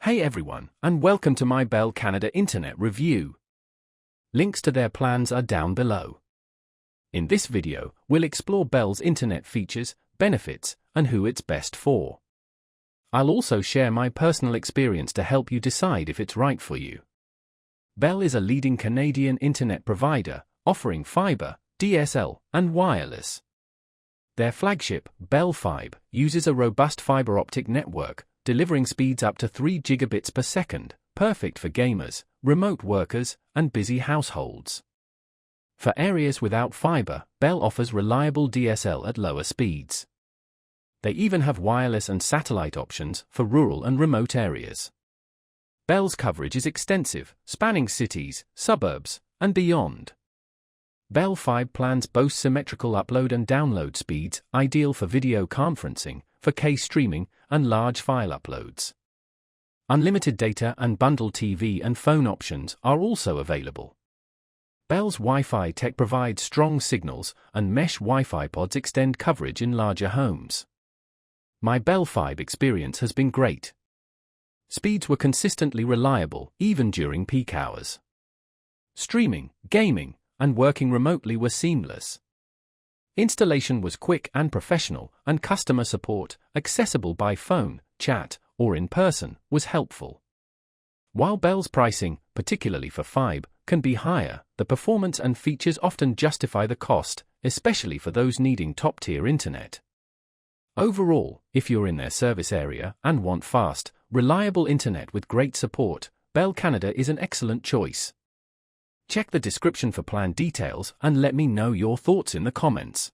Hey everyone, and welcome to my Bell Canada Internet review. Links to their plans are down below. In this video, we'll explore Bell's internet features, benefits, and who it's best for. I'll also share my personal experience to help you decide if it's right for you. Bell is a leading Canadian internet provider, offering fiber, DSL, and wireless. Their flagship, Bell Fibe, uses a robust fiber optic network, delivering speeds up to 3 gigabits per second, perfect for gamers, remote workers, and busy households. For areas without fiber, Bell offers reliable DSL at lower speeds. They even have wireless and satellite options for rural and remote areas. Bell's coverage is extensive, spanning cities, suburbs, and beyond. Bell Fibe plans boast symmetrical upload and download speeds, ideal for video conferencing, 4K streaming, and large file uploads. Unlimited data and bundled TV and phone options are also available. Bell's Wi-Fi tech provides strong signals, and mesh Wi-Fi pods extend coverage in larger homes. My Bell Fibe experience has been great. Speeds were consistently reliable, even during peak hours. Streaming, gaming, and working remotely were seamless. Installation was quick and professional, and customer support, accessible by phone, chat, or in person, was helpful. While Bell's pricing, particularly for Fibe, can be higher, the performance and features often justify the cost, especially for those needing top-tier internet. Overall, if you're in their service area and want fast, reliable internet with great support, Bell Canada is an excellent choice. Check the description for plan details and let me know your thoughts in the comments.